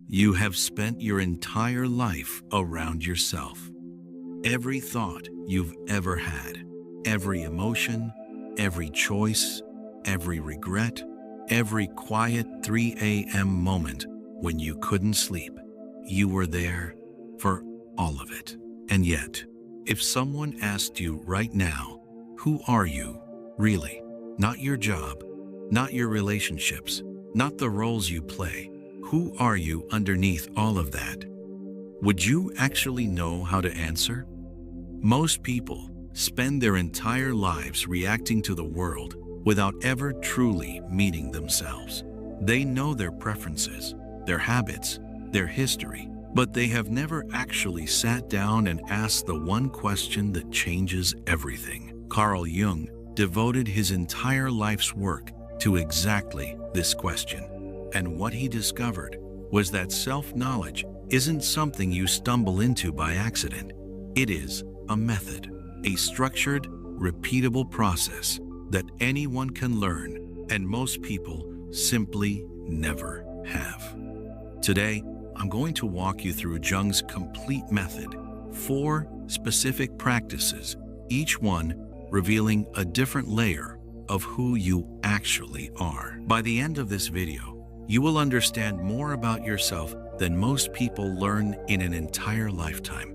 You have spent your entire life around yourself. Every thought you've ever had, every emotion, every choice, every regret, every quiet 3 a.m. moment when you couldn't sleep, you were there for all of it. And yet, if someone asked you right now, who are you, really? Not your job, not your relationships, not the roles you play. Who are you underneath all of that? Would you actually know how to answer? Most people spend their entire lives reacting to the world without ever truly meeting themselves. They know their preferences, their habits, their history, but they have never actually sat down and asked the one question that changes everything. Carl Jung devoted his entire life's work to exactly this question. And what he discovered was that self-knowledge isn't something you stumble into by accident. It is a method, a structured, repeatable process that anyone can learn, and most people simply never have. Today, I'm going to walk you through Jung's complete method, 4 specific practices, each one revealing a different layer of who you actually are. By the end of this video, you will understand more about yourself than most people learn in an entire lifetime.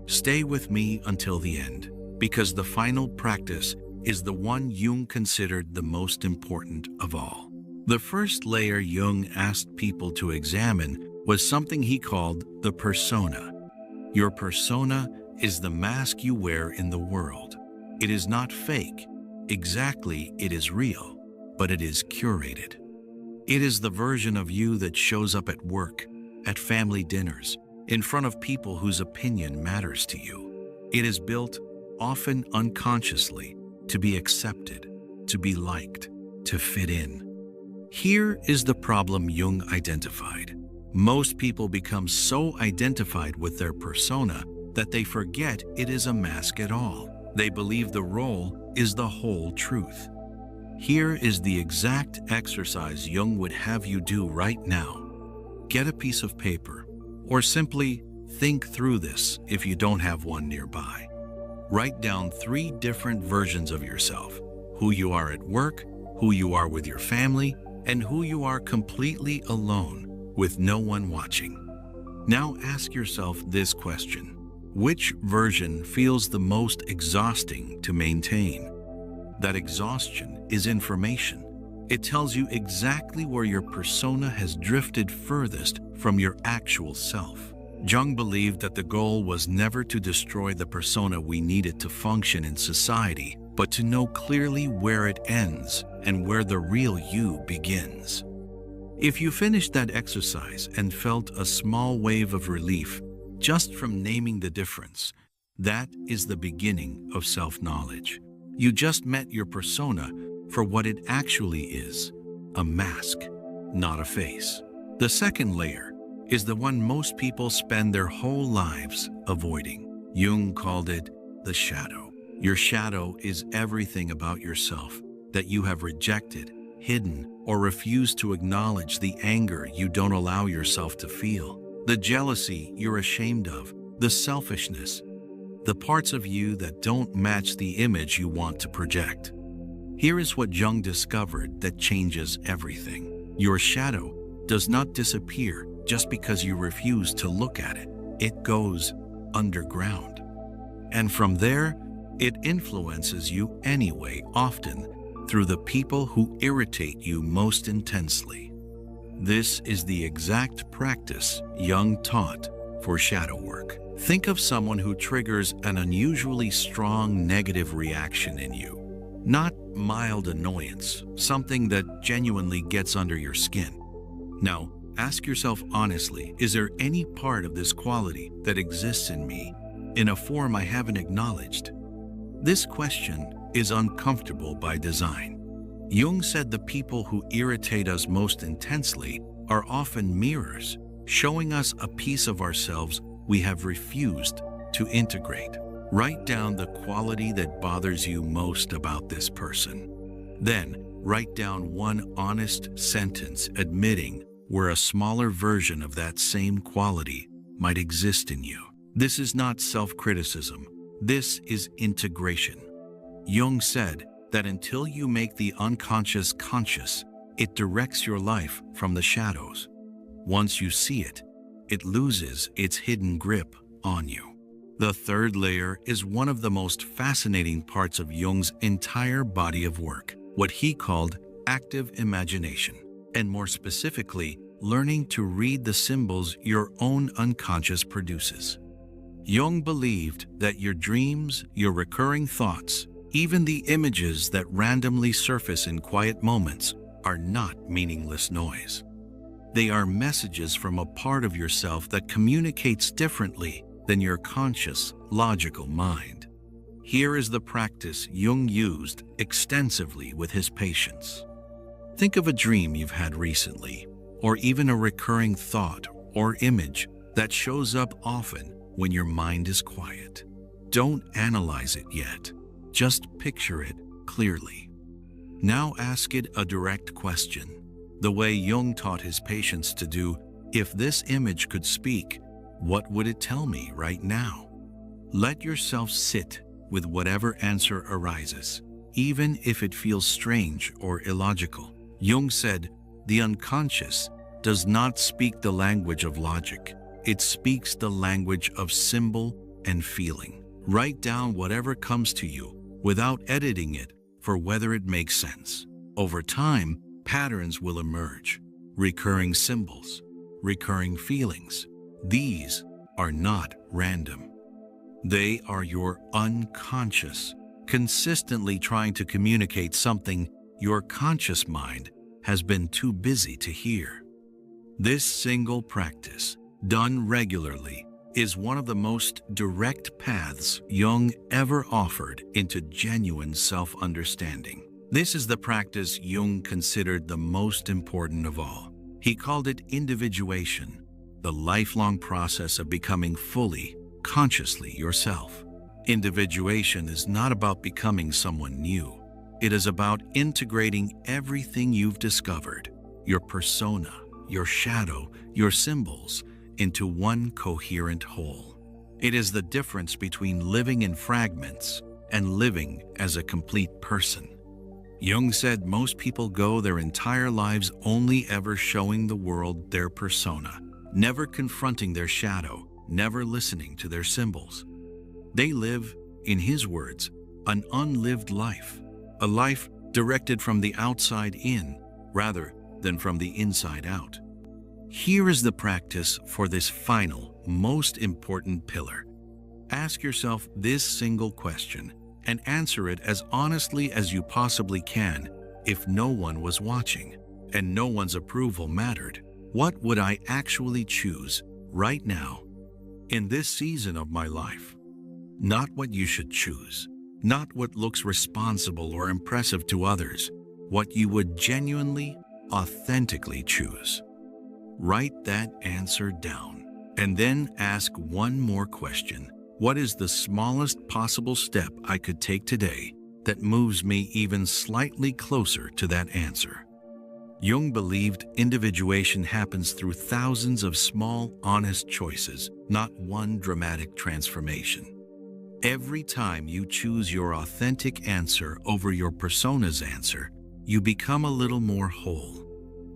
Stay with me until the end, because the final practice is the one Jung considered the most important of all. The first layer Jung asked people to examine was something he called the persona. Your persona is the mask you wear in the world. It is not fake. Exactly, it is real, but it is curated. It is the version of you that shows up at work, at family dinners, in front of people whose opinion matters to you. It is built, often unconsciously, to be accepted, to be liked, to fit in. Here is the problem Jung identified. Most people become so identified with their persona that they forget it is a mask at all. They believe the role is the whole truth. Here is the exact exercise Jung would have you do right now. Get a piece of paper, or simply think through this if you don't have one nearby. Write down 3 different versions of yourself: who you are at work, who you are with your family, and who you are completely alone, with no one watching. Now ask yourself this question: which version feels the most exhausting to maintain? That exhaustion is information. It tells you exactly where your persona has drifted furthest from your actual self. Jung believed that the goal was never to destroy the persona we needed to function in society, but to know clearly where it ends and where the real you begins. If you finished that exercise and felt a small wave of relief just from naming the difference, that is the beginning of self-knowledge. You just met your persona for what it actually is: a mask, not a face. The second layer is the one most people spend their whole lives avoiding. Jung called it the shadow. Your shadow is everything about yourself that you have rejected, hidden, or refused to acknowledge. The anger you don't allow yourself to feel, the jealousy you're ashamed of, the selfishness, the parts of you that don't match the image you want to project. Here is what Jung discovered that changes everything. Your shadow does not disappear just because you refuse to look at it. It goes underground. And from there, it influences you anyway, often through the people who irritate you most intensely. This is the exact practice Jung taught for shadow work. Think of someone who triggers an unusually strong negative reaction in you. Not mild annoyance, something that genuinely gets under your skin. Now, ask yourself honestly, is there any part of this quality that exists in me in a form I haven't acknowledged? This question is uncomfortable by design. Jung said the people who irritate us most intensely are often mirrors, showing us a piece of ourselves we have refused to integrate. Write down the quality that bothers you most about this person. Then, write down one honest sentence admitting where a smaller version of that same quality might exist in you. This is not self-criticism. This is integration. Jung said that until you make the unconscious conscious, it directs your life from the shadows. Once you see it, it loses its hidden grip on you. The third layer is one of the most fascinating parts of Jung's entire body of work, what he called active imagination, and more specifically, learning to read the symbols your own unconscious produces. Jung believed that your dreams, your recurring thoughts, even the images that randomly surface in quiet moments are not meaningless noise. They are messages from a part of yourself that communicates differently than your conscious, logical mind. Here is the practice Jung used extensively with his patients. Think of a dream you've had recently, or even a recurring thought or image that shows up often when your mind is quiet. Don't analyze it yet. Just picture it clearly. Now ask it a direct question, the way Jung taught his patients to do. If this image could speak, what would it tell me right now? Let yourself sit with whatever answer arises, even if it feels strange or illogical. Jung said, the unconscious does not speak the language of logic. It speaks the language of symbol and feeling. Write down whatever comes to you without editing it for whether it makes sense. Over time, patterns will emerge, recurring symbols, recurring feelings. These are not random. They are your unconscious, consistently trying to communicate something your conscious mind has been too busy to hear. This single practice, done regularly, is one of the most direct paths Jung ever offered into genuine self-understanding. This is the practice Jung considered the most important of all. He called it individuation, the lifelong process of becoming fully, consciously yourself. Individuation is not about becoming someone new. It is about integrating everything you've discovered, your persona, your shadow, your symbols, into one coherent whole. It is the difference between living in fragments and living as a complete person. Jung said most people go their entire lives only ever showing the world their persona, never confronting their shadow, never listening to their symbols. They live, in his words, an unlived life, a life directed from the outside in rather than from the inside out. Here is the practice for this final, most important pillar. Ask yourself this single question and answer it as honestly as you possibly can. If no one was watching and no one's approval mattered, what would I actually choose right now in this season of my life? Not what you should choose, not what looks responsible or impressive to others, what you would genuinely, authentically choose. Write that answer down and then ask one more question. What is the smallest possible step I could take today that moves me even slightly closer to that answer? Jung believed individuation happens through thousands of small, honest choices, not one dramatic transformation. Every time you choose your authentic answer over your persona's answer, you become a little more whole.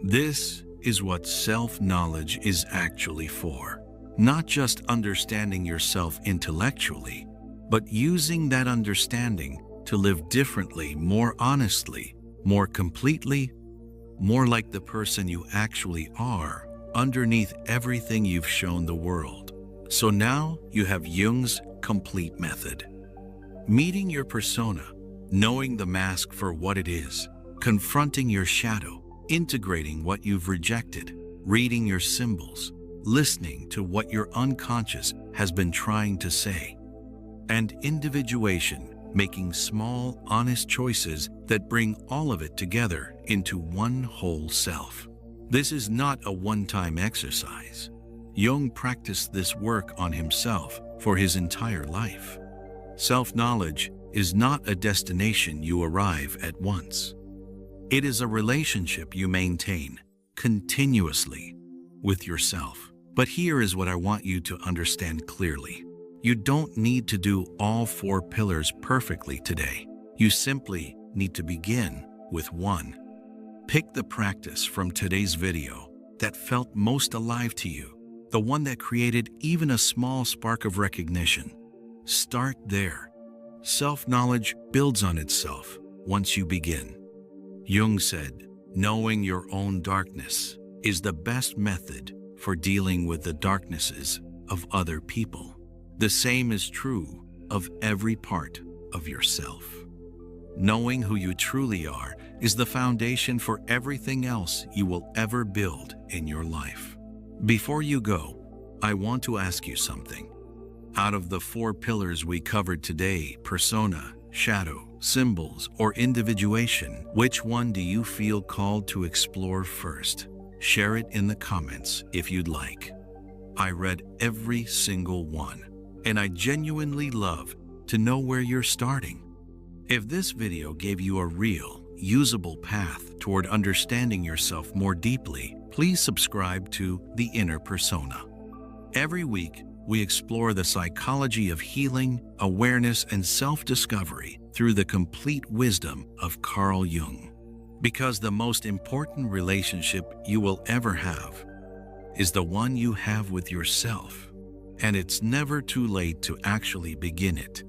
This is what self-knowledge is actually for. Not just understanding yourself intellectually, but using that understanding to live differently, more honestly, more completely, more like the person you actually are, underneath everything you've shown the world. So now you have Jung's complete method. Meeting your persona, knowing the mask for what it is, confronting your shadow, integrating what you've rejected, reading your symbols, listening to what your unconscious has been trying to say, and individuation, making small, honest choices that bring all of it together into one whole self. This is not a one-time exercise. Jung practiced this work on himself for his entire life. Self-knowledge is not a destination you arrive at once. It is a relationship you maintain, continuously with yourself. But here is what I want you to understand clearly. You don't need to do all 4 pillars perfectly today. You simply need to begin with one. Pick the practice from today's video that felt most alive to you, the one that created even a small spark of recognition. Start there. Self-knowledge builds on itself once you begin. Jung said, knowing your own darkness is the best method for dealing with the darknesses of other people. The same is true of every part of yourself. Knowing who you truly are is the foundation for everything else you will ever build in your life. Before you go, I want to ask you something. Out of the 4 pillars we covered today, persona, shadow, symbols, or individuation, which one do you feel called to explore first? Share it in the comments if you'd like. I read every single one, and I genuinely love to know where you're starting. If this video gave you a real, usable path toward understanding yourself more deeply, please subscribe to The Inner Persona. Every week, we explore the psychology of healing, awareness, and self-discovery through the complete wisdom of Carl Jung. Because the most important relationship you will ever have is the one you have with yourself, and it's never too late to actually begin it.